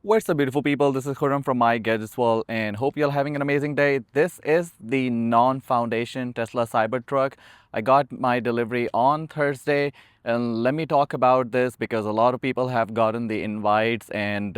What's up, beautiful people? This is Khurram from My Gadgets World, and hope you're having an amazing day. This is the non-foundation Tesla Cybertruck. I got my delivery on Thursday, and let me talk about this because a lot of people have gotten the invites, and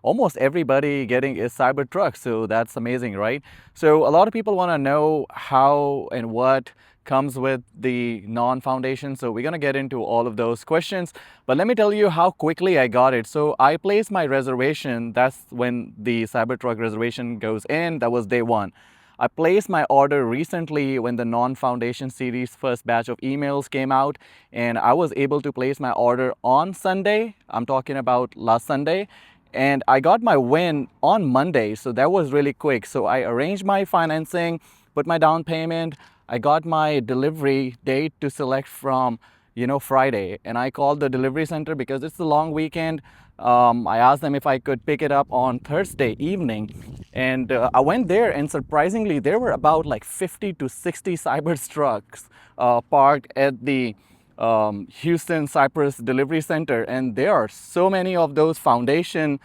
almost everybody getting is Cybertruck. So that's amazing, right? So a lot of people want to know how and what comes with the non-foundation. So we're going to get into all of those questions, but let me tell you how quickly I got it. So I placed my reservation. That's when the Cybertruck reservation goes in. That was day one. I placed my order recently when the non-foundation series first batch of emails came out, and I was able to place my order on Sunday. I'm talking about last Sunday. And I got my win on Monday, so that was really quick. So I arranged my financing, put my down payment. I got my delivery date to select from, Friday. And I called the delivery center because it's a long weekend. I asked them if I could pick it up on Thursday evening. And I went there, and surprisingly, there were about like 50 to 60 Cybertrucks parked at the Houston Cypress Delivery Center, and there are so many of those foundation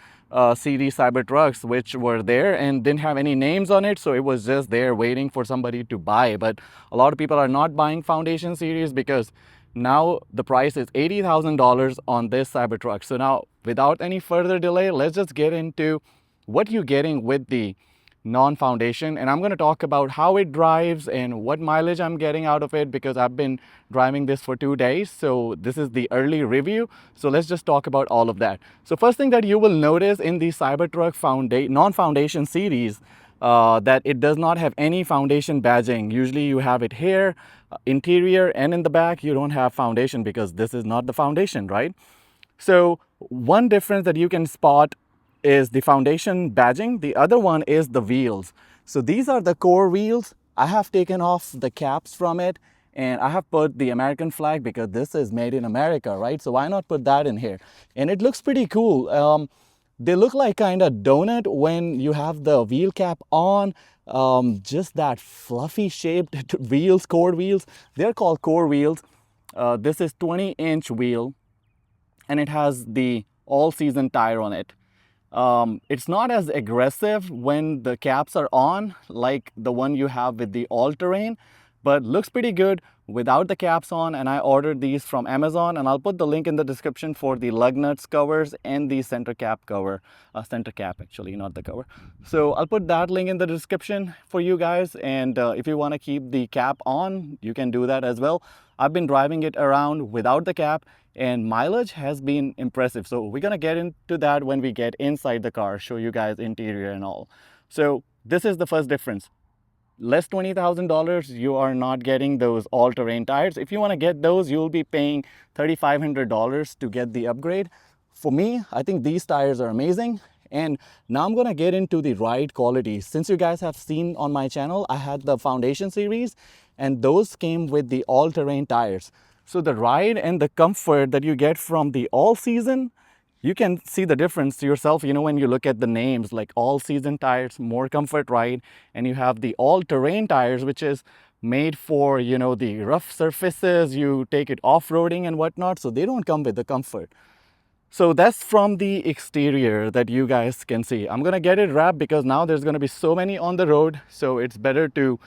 series Cybertrucks which were there and didn't have any names on it, so it was just there waiting for somebody to buy. But a lot of people are not buying foundation series because now the price is $80,000 on this Cybertruck. So now, without any further delay, let's just get into what you're getting with the non-foundation, and I'm going to talk about how it drives and what mileage I'm getting out of it because I've been driving this for 2 days. So this is the early review. So let's just talk about all of that. So first thing that you will notice in the Cybertruck non-foundation series, that it does not have any foundation badging. Usually you have it here, interior, and in the back you don't have foundation because this is not the foundation, right? So one difference that you can spot is the foundation badging. The other one is the wheels. So these are the core wheels. I have taken off the caps from it, and I have put the American flag because this is made in America, right? So why not put that in here? And it looks pretty cool. They look like kind of donut when you have the wheel cap on. Just that fluffy shaped wheels, core wheels. They're called core wheels. This is 20-inch wheel, and it has the all-season tire on it. It's not as aggressive when the caps are on like the one you have with the all-terrain, but looks pretty good without the caps on. And I ordered these from Amazon, and I'll put the link in the description for the lug nuts covers and the center cap cover, center cap actually, not the cover. So I'll put that link in the description for you guys, and if you want to keep the cap on, you can do that as well. I've been driving it around without the cap, and mileage has been impressive. So we're gonna get into that when we get inside the car, show you guys interior and all. So this is the first difference. Less $20,000, you are not getting those all-terrain tires. If you want to get those, you'll be paying $3,500 to get the upgrade. For me, I think these tires are amazing. And now I'm going to get into the ride quality. Since you guys have seen on my channel, I had the foundation series, and those came with the all-terrain tires. So the ride and the comfort that you get from the all-season, you can see the difference yourself, when you look at the names like all-season tires, more comfort ride, and you have the all-terrain tires, which is made for, the rough surfaces, you take it off-roading and whatnot, so they don't come with the comfort. So that's from the exterior that you guys can see. I'm gonna get it wrapped because now there's gonna be so many on the road, so it's better to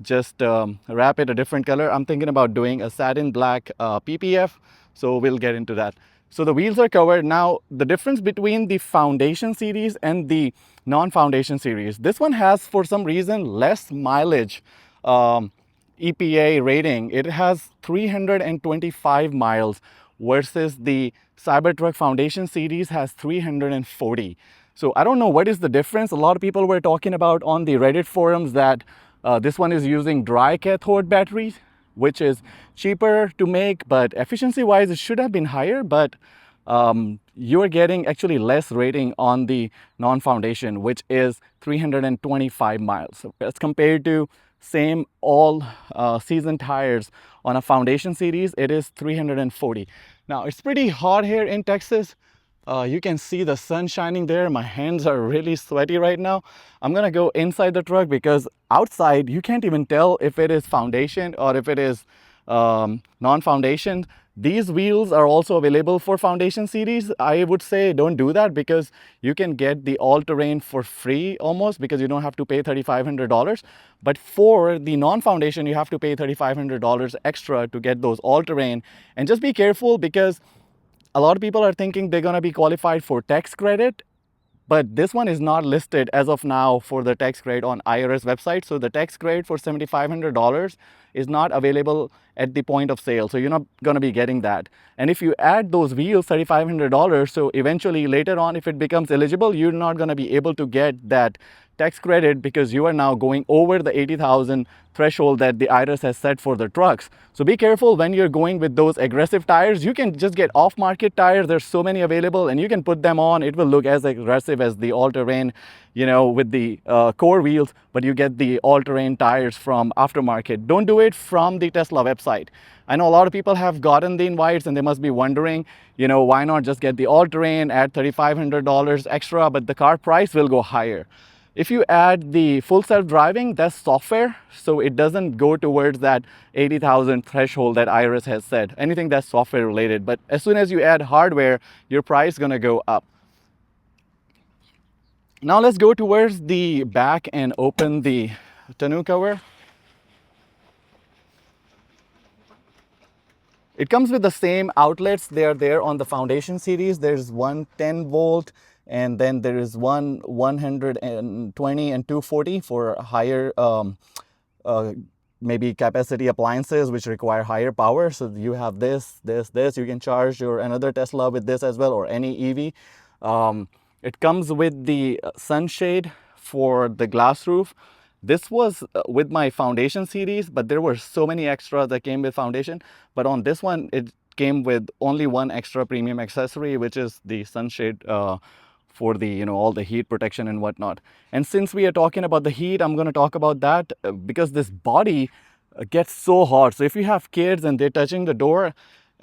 just wrap it a different color. I'm thinking about doing a satin black PPF, so we'll get into that. So the wheels are covered. Now, the difference between the foundation series and the non-foundation series, this one has, for some reason, less mileage EPA rating. It has 325 miles versus the Cybertruck foundation series has 340. So I don't know what is the difference. A lot of people were talking about on the Reddit forums that this one is using dry cathode batteries, which is cheaper to make, but efficiency wise it should have been higher, but you are getting actually less rating on the non-foundation, which is 325 miles. So as compared to same all season tires on a foundation series, it is 340. Now it's pretty hot here in Texas. You can see the sun shining there. My hands are really sweaty right now. I'm gonna go inside the truck because outside you can't even tell if it is foundation or if it is non-foundation. These wheels are also available for foundation series. I would say don't do that because you can get the all-terrain for free almost, because you don't have to pay $3,500. But for the non-foundation, you have to pay $3,500 extra to get those all-terrain. And just be careful, because a lot of people are thinking they're going to be qualified for tax credit, but this one is not listed as of now for the tax credit on IRS website. So the tax credit for $7,500 is not available at the point of sale. So you're not going to be getting that. And if you add those wheels, $3,500, so eventually later on, if it becomes eligible, you're not going to be able to get that tax credit, because you are now going over the 80,000 threshold that the IRS has set for the trucks. So be careful when you're going with those aggressive tires. You can just get off-market tires. There's so many available, and you can put them on. It will look as aggressive as the all-terrain, you know, with the core wheels, but you get the all-terrain tires from aftermarket. Don't do it from the Tesla website. I know a lot of people have gotten the invites and they must be wondering, you know, why not just get the all-terrain, add $3,500 extra, but the car price will go higher. If you add the full self-driving, that's software, so it doesn't go towards that 80,000 threshold that IRS has set. Anything that's software related. But as soon as you add hardware, your price is going to go up. Now let's go towards the back and open the tonneau cover. It comes with the same outlets. They are there on the foundation series. There's one 10 volt, and then there is one 120 and 240 for higher maybe capacity appliances which require higher power. So you have this. You can charge your another Tesla with this as well, or any EV. It comes with the sunshade for the glass roof. This was with my foundation series, but there were so many extras that came with foundation. But on this one, it came with only one extra premium accessory, which is the sunshade for the, you know, all the heat protection and whatnot. And since we are talking about the heat, I'm going to talk about that because this body gets so hot. So if you have kids and they're touching the door,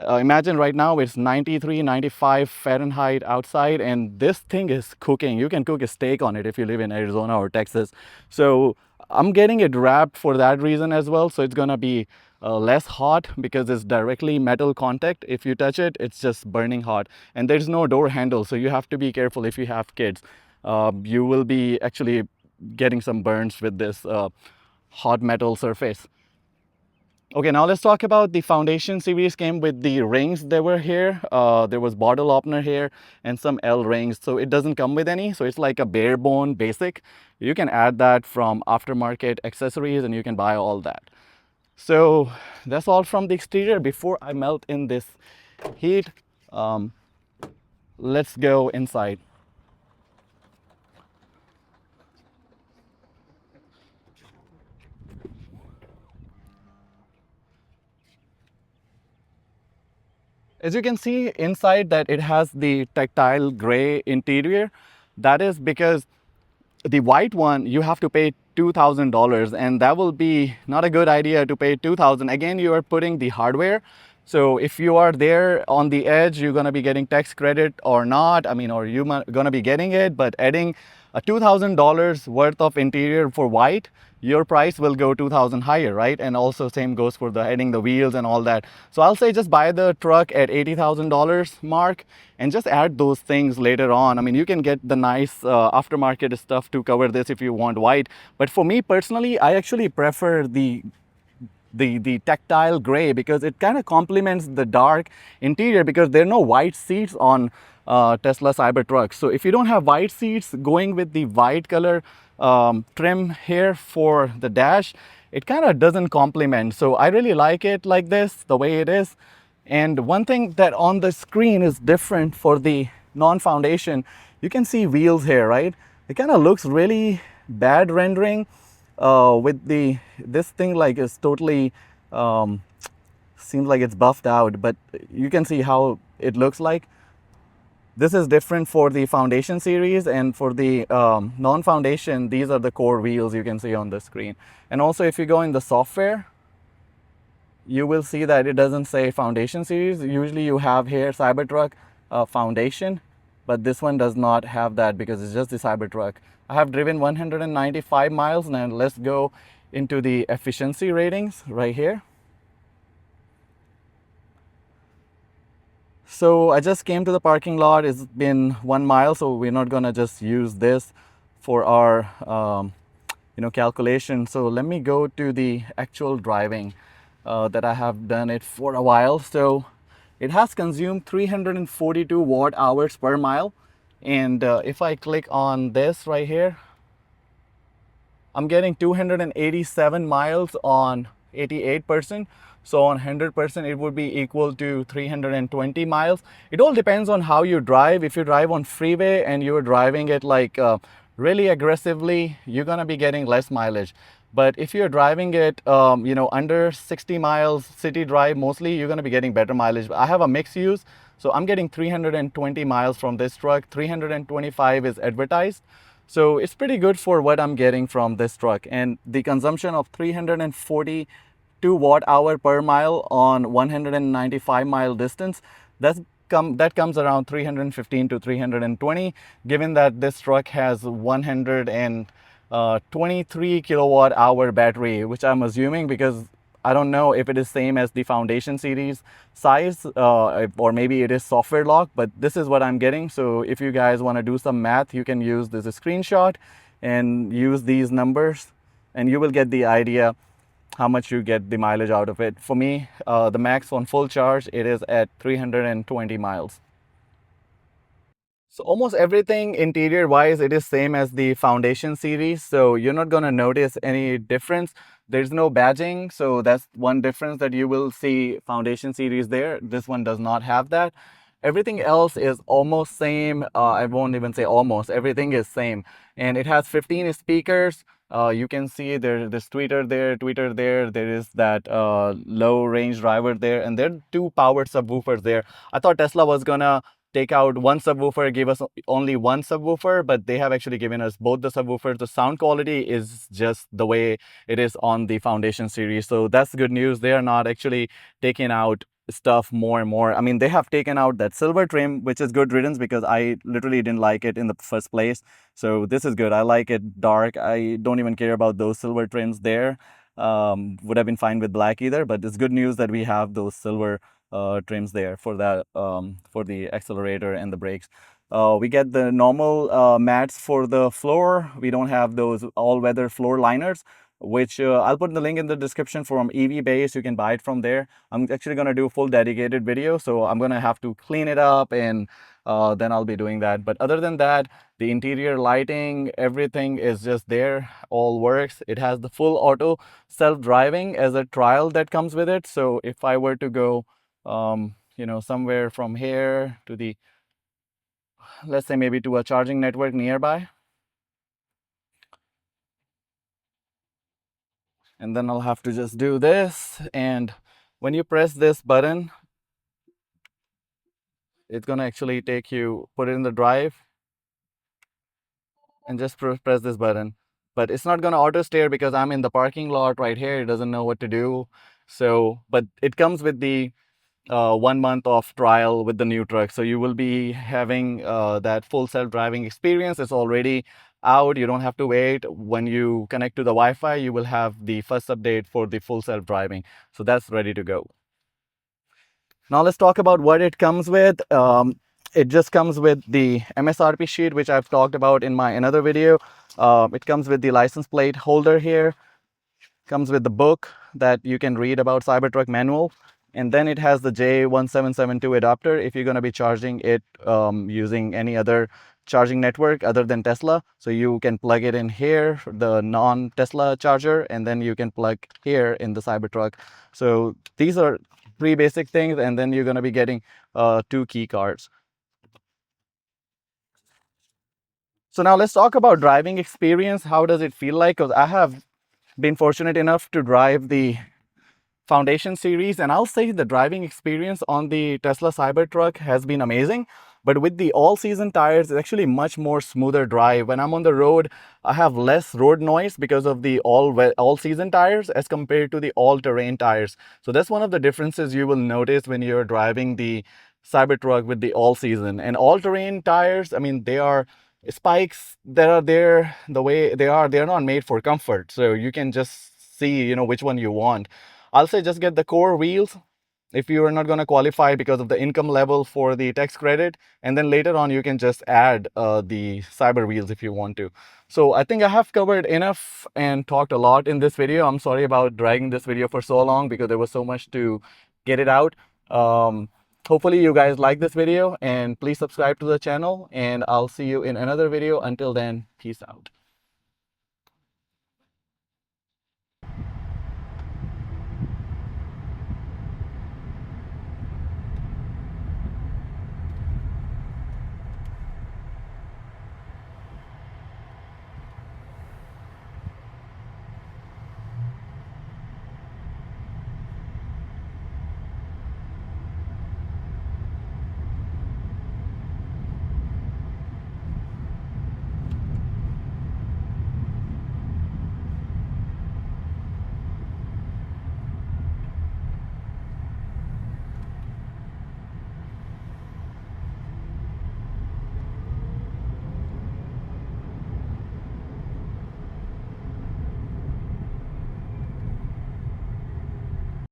imagine right now it's 93, 95 Fahrenheit outside, and this thing is cooking. You can cook a steak on it if you live in Arizona or Texas. So I'm getting it wrapped for that reason as well. So it's gonna be less hot because it's directly metal contact. If you touch it, it's just burning hot. And there's no door handle, so you have to be careful if you have kids. You will be actually getting some burns with this hot metal surface. Okay, now let's talk about the foundation series. Came with the rings that were here. There was bottle opener here and some L rings. So it doesn't come with any. So it's like a bare bone basic. You can add that from aftermarket accessories and you can buy all that. So that's all from the exterior. Before I melt in this heat, let's go inside. As you can see inside that it has the tactile gray interior. That is because the white one you have to pay $2,000, and that will be not a good idea to pay $2,000. Again, you are putting the hardware. So if you are there on the edge, you're gonna be getting tax credit or not. I mean, or you're gonna be getting it, but adding a $2,000 worth of interior for white, your price will go 2,000 higher, right? And also same goes for the adding the wheels and all that. So I'll say just buy the truck at $80,000 mark and just add those things later on. I mean, you can get the nice aftermarket stuff to cover this if you want white. But for me personally, I actually prefer the tactile gray because it kind of complements the dark interior, because there are no white seats on Tesla Cybertruck. So if you don't have white seats, going with the white color trim here for the dash, it kind of doesn't complement. So I really like it like this, the way it is. And one thing that on the screen is different for the non-foundation, you can see wheels here, right? It kind of looks really bad rendering with this thing like is totally seems like it's buffed out, but you can see how it looks like. This is different for the foundation series, and for the non-foundation, these are the core wheels you can see on the screen. And also if you go in the software, you will see that it doesn't say foundation series. Usually you have here Cybertruck foundation, but this one does not have that because it's just the Cybertruck. I have driven 195 miles. Now let's go into the efficiency ratings right here. So I just came to the parking lot. It's been 1 mile, so we're not gonna just use this for our calculation. So let me go to the actual driving that I have done it for a while. So it has consumed 342 watt hours per mile, and if I click on this right here, I'm getting 287 miles on 88%. So on 100%, it would be equal to 320 miles. It all depends on how you drive. If you drive on freeway and you're driving it like really aggressively, you're gonna be getting less mileage. But if you're driving it, under 60 miles city drive, mostly you're gonna be getting better mileage. I have a mixed use, so I'm getting 320 miles from this truck. 325 is advertised. So it's pretty good for what I'm getting from this truck. And the consumption of 342 watt hour per mile on 195-mile distance, that comes around 315 to 320, given that this truck has 123 kilowatt hour battery, which I'm assuming because I don't know if it is same as the Foundation series size, or maybe it is software locked, but this is what I'm getting. So if you guys want to do some math, you can use this screenshot and use these numbers, and you will get the idea how much you get the mileage out of it. For me, the max on full charge, it is at 320 miles. So almost everything interior wise, it is same as the Foundation series. So you're not gonna notice any difference. There's no badging. So that's one difference that you will see Foundation series there. This one does not have that. Everything else is almost same. I won't even say almost, everything is same. And it has 15 speakers. You can see there's tweeter there. There is that low range driver there, and there are two powered subwoofers there. I thought Tesla was gonna take out one subwoofer, give us only one subwoofer, but they have actually given us both the subwoofers. The sound quality is just the way it is on the Foundation series. So that's good news. They are not actually taking out stuff more and more. I mean, they have taken out that silver trim, which is good riddance because I literally didn't like it in the first place. So this is good. I like it dark. I don't even care about those silver trims there. Would have been fine with black either, but it's good news that we have those silver trims there for that, for the accelerator and the brakes. We get the normal mats for the floor. We don't have those all-weather floor liners, which I'll put the link in the description from EV Base. You can buy it from there. I'm actually going to do a full dedicated video, so I'm going to have to clean it up, and then I'll be doing that. But other than that, the interior lighting, everything is just there, all works. It has the full auto self-driving as a trial that comes with it. So if I were to go somewhere from here to the, let's say maybe to a charging network nearby, and then I'll have to just do this. And when you press this button, it's gonna actually take you, put it in the drive, and just press this button. But it's not gonna auto steer because I'm in the parking lot right here. It doesn't know what to do. So, but it comes with the 1 month of trial with the new truck. So you will be having that full self-driving experience. It's already out. You don't have to wait. When you connect to the Wi-Fi, you will have the first update for the full self-driving. So that's ready to go. Now let's talk about what it comes with. It just comes with the MSRP sheet, which I've talked about in my another video. It comes with the license plate holder here. Comes with the book that you can read about Cybertruck manual, and then it has the J1772 adapter if you're going to be charging it using any other charging network other than Tesla. So you can plug it in here, the non-Tesla charger, and then you can plug here in the Cybertruck. So these are three basic things, and then you're going to be getting 2 key cards. So now let's talk about driving experience. How does it feel like? Because I have been fortunate enough to drive the Foundation series, and I'll say the driving experience on the Tesla Cybertruck has been amazing. But with the all-season tires, it's actually much more smoother drive. When I'm on the road, I have less road noise because of the all-season tires as compared to the all-terrain tires. So that's one of the differences you will notice when you're driving the Cybertruck with the all-season. And all-terrain tires, I mean, they are spikes that are there the way they're not made for comfort. So you can just see, which one you want. I'll say just get the core wheels if you are not going to qualify because of the income level for the tax credit. And then later on, you can just add the cyber wheels if you want to. So I think I have covered enough and talked a lot in this video. I'm sorry about dragging this video for so long because there was so much to get it out. Hopefully you guys like this video, and please subscribe to the channel, and I'll see you in another video. Until then, peace out.